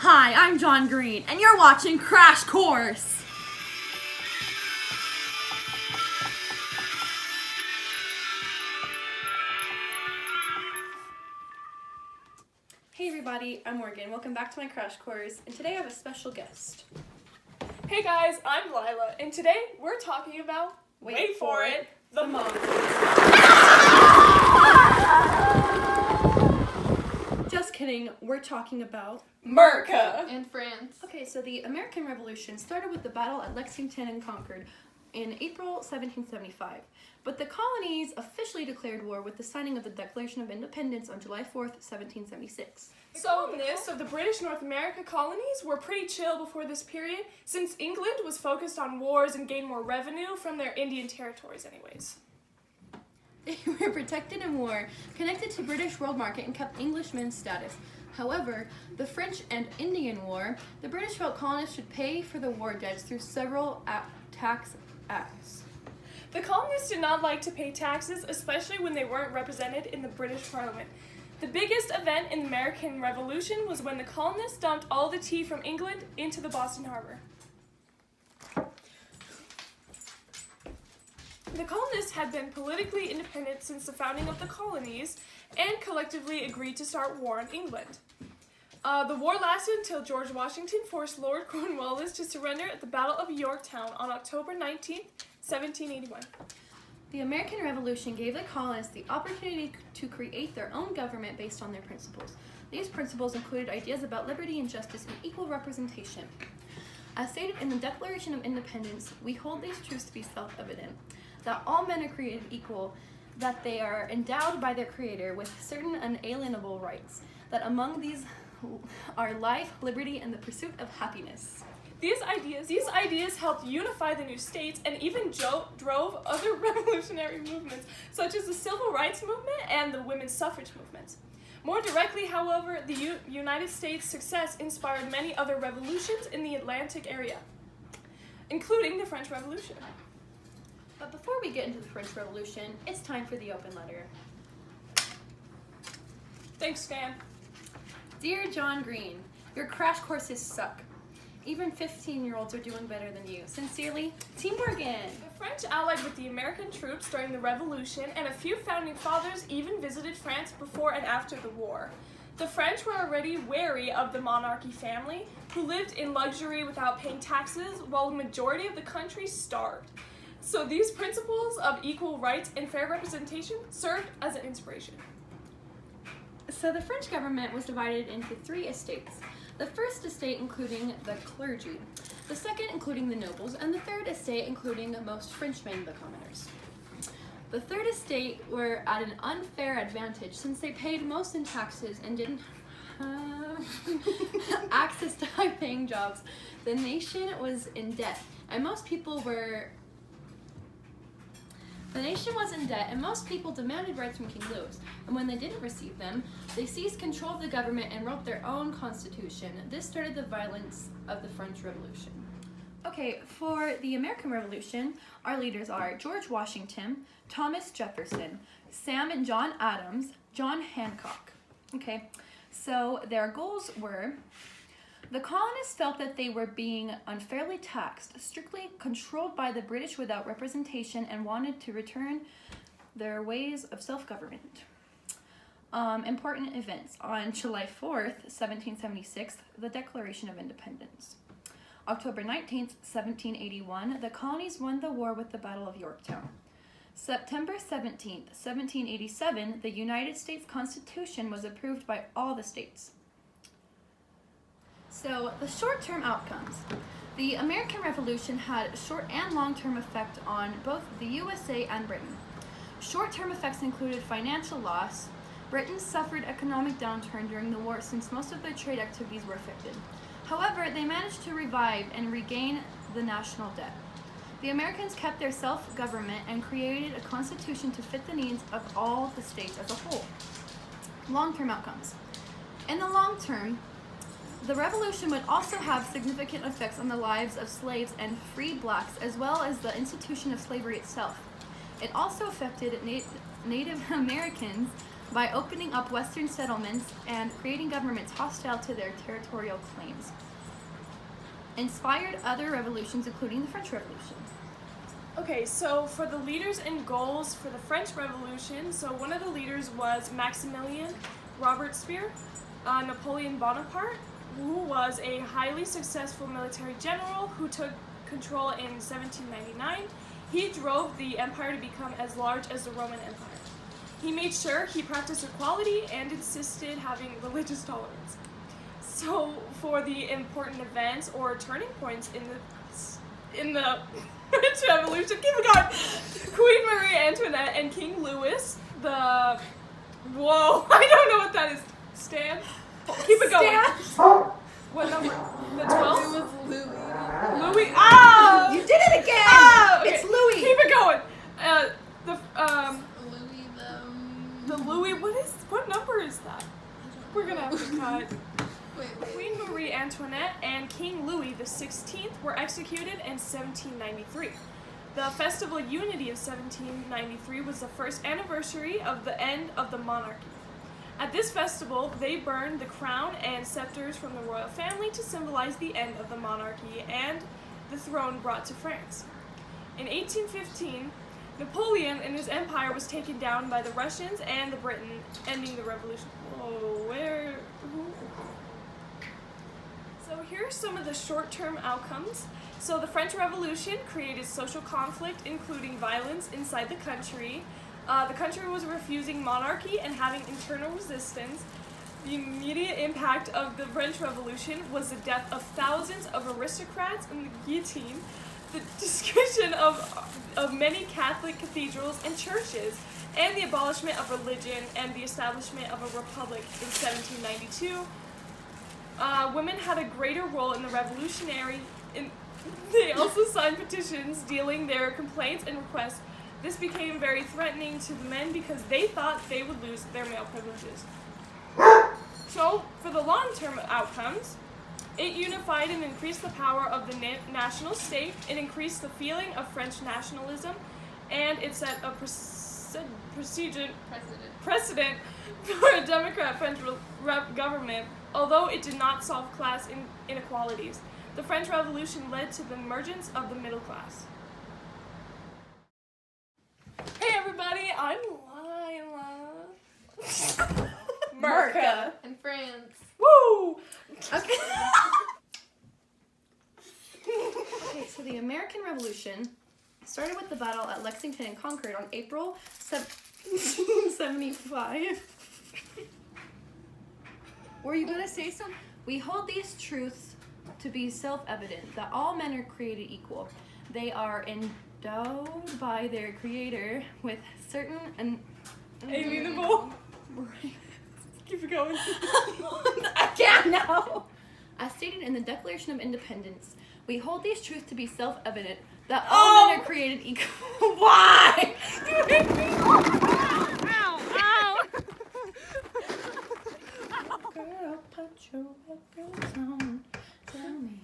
Hi, I'm John Green, and you're watching Crash Course! Hey everybody, I'm Morgan. Welcome back to my Crash Course, and today I have a special guest. Hey guys, I'm Lila, and today we're talking about, wait for it, the Just kidding, we're talking about America and France. Okay, so the American Revolution started with the battle at Lexington and Concord in April 1775, but the colonies officially declared war with the signing of the Declaration of Independence on July 4th, 1776. The colonists of the British North America colonies were pretty chill before this period, since England was focused on wars and gained more revenue from their Indian territories anyways. They were protected in war, connected to British world market, and kept Englishmen's status. However, the French and Indian War, the British felt colonists should pay for the war debts through several tax acts. The colonists did not like to pay taxes, especially when they weren't represented in the British Parliament. The biggest event in the American Revolution was when the colonists dumped all the tea from England into the Boston Harbor. The colonists had been politically independent since the founding of the colonies and collectively agreed to start war on England. The war lasted until George Washington forced Lord Cornwallis to surrender at the Battle of Yorktown on October 19th, 1781. The American Revolution gave the colonists the opportunity to create their own government based on their principles. These principles included ideas about liberty and justice and equal representation. As stated in the Declaration of Independence, we hold these truths to be self-evident, that all men are created equal, that they are endowed by their Creator with certain unalienable rights, that among these are life, liberty, and the pursuit of happiness. These ideas helped unify the new states and even drove other revolutionary movements, such as the Civil Rights Movement and the women's suffrage movement. More directly, however, the United States' success inspired many other revolutions in the Atlantic area, including the French Revolution. But before we get into the French Revolution, it's time for the open letter. Thanks, Stan. Dear John Green, your crash courses suck. Even 15-year-olds are doing better than you. Sincerely, Team Morgan. The French allied with the American troops during the Revolution, and a few founding fathers even visited France before and after the war. The French were already wary of the monarchy family, who lived in luxury without paying taxes, while the majority of the country starved. So these principles of equal rights and fair representation served as an inspiration. So the French government was divided into 3 estates. The first estate including the clergy, the second including the nobles, and the third estate including most Frenchmen, the commoners. The third estate were at an unfair advantage since they paid most in taxes and didn't have access to high-paying jobs. The nation was in debt, and most people demanded rights from King Louis, and when they didn't receive them, they seized control of the government and wrote their own constitution. This started the violence of the French Revolution. Okay, for the American Revolution, our leaders are George Washington, Thomas Jefferson, Sam and John Adams, John Hancock. Okay, so their goals were: the colonists felt that they were being unfairly taxed, strictly controlled by the British without representation, and wanted to return their ways of self-government. Important events. On July 4th, 1776, the Declaration of Independence. October 19th, 1781, the colonies won the war with the Battle of Yorktown. September 17th, 1787, the United States Constitution was approved by all the states. So, the short-term outcomes. The American Revolution had short and long-term effect on both the USA and Britain. Short-term effects included financial loss. Britain suffered economic downturn during the war since most of their trade activities were affected. However, they managed to revive and regain the national debt. The Americans kept their self-government and created a constitution to fit the needs of all the states as a whole. Long-term outcomes. In the long term, the revolution would also have significant effects on the lives of slaves and free blacks, as well as the institution of slavery itself. It also affected Native Americans by opening up Western settlements and creating governments hostile to their territorial claims. Inspired other revolutions, including the French Revolution. Okay, so for the leaders and goals for the French Revolution, so one of the leaders was Maximilien Robespierre, Napoleon Bonaparte, who was a highly successful military general who took control in 1799. He drove the empire to become as large as the Roman Empire. He made sure he practiced equality and insisted having religious tolerance. So for the important events or turning points in the French Revolution, keep it going. Queen Marie Antoinette and King Louis, I don't know what that is. Stan? Keep it going. What number? The 12th? It was Louis. Louis. Ah! You did it again! Ah! Okay. It's Louis! Keep it going. Louis The Louis. What number is that? We're gonna have to cut. Wait. Queen Marie Antoinette and King Louis XVI were executed in 1793. The Festival of Unity of 1793 was the first anniversary of the end of the monarchy. At this festival, they burned the crown and scepters from the royal family to symbolize the end of the monarchy and the throne brought to France. In 1815, Napoleon and his empire was taken down by the Russians and the Britain, ending the revolution. So here are some of the short-term outcomes. So the French Revolution created social conflict, including violence inside the country. The country was refusing monarchy and having internal resistance. The immediate impact of the French Revolution was the death of thousands of aristocrats and the guillotine, the destruction of many Catholic cathedrals and churches, and the abolishment of religion and the establishment of a republic in 1792. Women had a greater role in the revolutionary. They also signed petitions dealing their complaints and requests. This became very threatening to the men because they thought they would lose their male privileges. So, for the long-term outcomes, it unified and increased the power of the national state, it increased the feeling of French nationalism, and it set a precedent for a democrat French government, although it did not solve class inequalities. The French Revolution led to the emergence of the middle class. Hey everybody, I'm Lila. Merca. In France. Woo! Okay. Okay, so the American Revolution started with the battle at Lexington and Concord on April 1775. Were you gonna say something? We hold these truths to be self-evident, that all men are created equal. They are endowed by their creator with certain Alienable. Keep it going. I can't now. As stated in the Declaration of Independence, we hold these truths to be self-evident that all men are created equal. Why? Girl, put your records on. Tell me